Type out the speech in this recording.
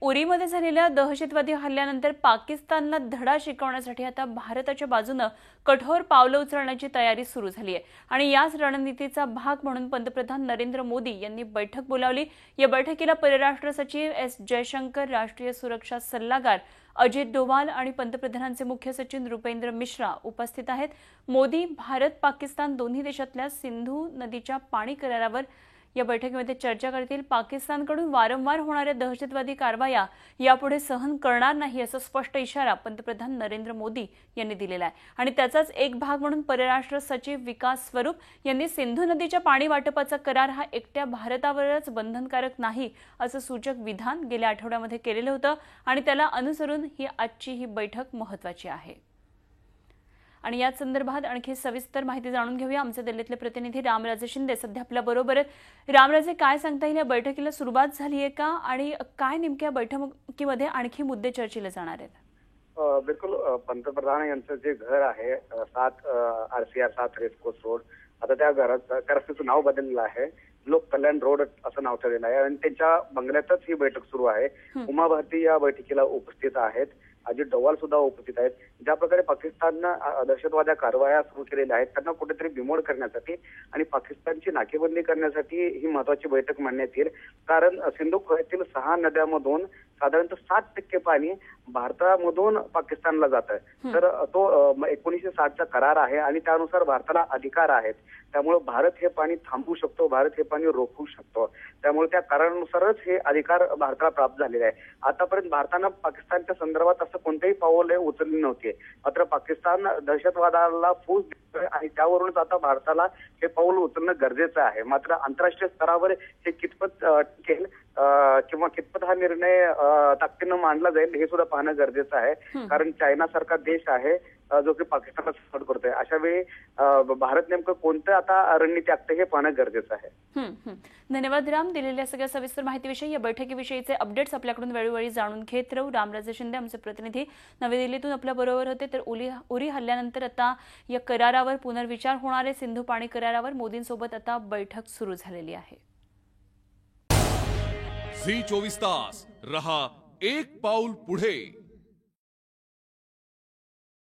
उरीमध्ये झालेल्या दहशतवादी हल्ल्यानंतर पाकिस्तानला धडा शिकवण्यासाठी आता भारताच्या बाजूने कठोर पावलं उचलण्याची तयारी सुरू झाली आहे आणि याच रणनीतीचा भाग म्हणून पंतप्रधान नरेंद्र मोदी यांनी बैठक बोलावली। या बैठकीला परराष्ट्र सचिव एस जयशंकर, राष्ट्रीय सुरक्षा सल्लागार अजित डोवाल आणि पंतप्रधानांचे मुख्य सचिव नृपेंद्र मिश्रा उपस्थित आहेत। मोदी भारत पाकिस्तान दोन्ही देशातल्या सिंधू नदीच्या पाणी करारावर या बैठकीमध्ये चर्चा करतील। पाकिस्तानकडून वारंवार होणाऱ्या दहशतवादी कारवाया यापुढे सहन करणार नाही असा स्पष्ट इशारा पंतप्रधान नरेंद्र मोदी यांनी दिलेला आहे आणि त्याचाच एक भाग म्हणून परराष्ट्र सचिव विकास स्वरूप यांनी सिंधू नदीच्या पाणी वाटपाचा करार हा एकट्या भारतावरच बंधनकारक नाही असं सूचक विधान गेल्या आठवड्यामध्ये केलेलं होतं आणि त्याला अनुसरून आजची ही बैठक महत्त्वाची आहे। आणि या संदर्भात आणखी सविस्तर माहिती जाणून घेऊया। आमचे दिल्लीतले प्रतिनिधी रामराजे शिंदे सध्या आपल्या बरोबर आहेत। रामराजे, काय सांगता येईल, या बैठकीला सुरुवात झाली आहे का आणि काय नेमक्या बैठकीमध्ये आणखी मुद्दे चर्चेला जाणार आहेत? बिलकुल, पंतप्रधान यांचं जे घर आहे 7 RCR 7 रेसकोर्स रोड, आता त्या घराचं नाव बदललेलं आहे, लोक कल्याण रोड असं नाव ठेवलेलं आहे आणि त्यांच्या बंगल्यातच ही बैठक सुरू आहे। उमा भारती या बैठकीला उपस्थित आहेत, अजित डोवाल सुद्धा उपस्थित आहेत। ज्या प्रकारे पाकिस्ताननं दहशतवादी कारवाया सुरू केलेल्या आहेत त्यांना कुठेतरी बिमोड करण्यासाठी आणि पाकिस्तानची नाकेबंदी करण्यासाठी ही महत्वाची बैठक मांडण्यात येईल। कारण सिंधू खोऱ्यातील 6 नद्यांमधून साधारणतः 7% पाणी भारतामधून पाकिस्तानला जात आहे, तर तो 1960चा करार आहे आणि त्यानुसार भारताला अधिकार आहेत। त्यामुळे भारत हे पाणी थांबवू शकतो, भारत हे पाणी रोखू शकतो, त्यामुळे त्या करारानुसारच हे अधिकार भारताला प्राप्त झालेले आहे। आतापर्यंत भारतानं पाकिस्तानच्या संदर्भात असं कोणतेही पाऊल उचलले नव्हते, मात्र पाकिस्तान दहशतवादाला फूस देतोय आणि त्यावरूनच आता भारताला हे पाऊल उचलणं गरजेचं आहे। मात्र आंतरराष्ट्रीय स्तरावर हे कितपत टिकेल किंवा कितपत हा निर्णय ताकदीनं मांडला जाईल हे सुद्धा पाहणं गरजेचं आहे, कारण चायना सारखा देश आहे जो की पाकिस्तानला सपोर्ट करतोय। अशा वेळी भारत नेमकं कोणतं आता रणनीती आखते हे पाहणं गरजेचं आहे। धन्यवाद राम, दिलेल्या सगळ्या सविस्तर माहितीविषयी। या बैठकीविषयीचे अपडेट्स आपल्याकडून वेळोवेळी जाणून घेत राहू। रामराजे शिंदे आमचे प्रतिनिधी नवी दिल्लीतून आपल्या बरोबर होते। तर उरी हल्ल्यानंतर आता या करारावर पुनर्विचार होणार आहे। सिंधू पाणी करारावर मोदींसोबत आता बैठक सुरू झालेली आहे। झी 24 तास रहा एक पाऊल पुढे।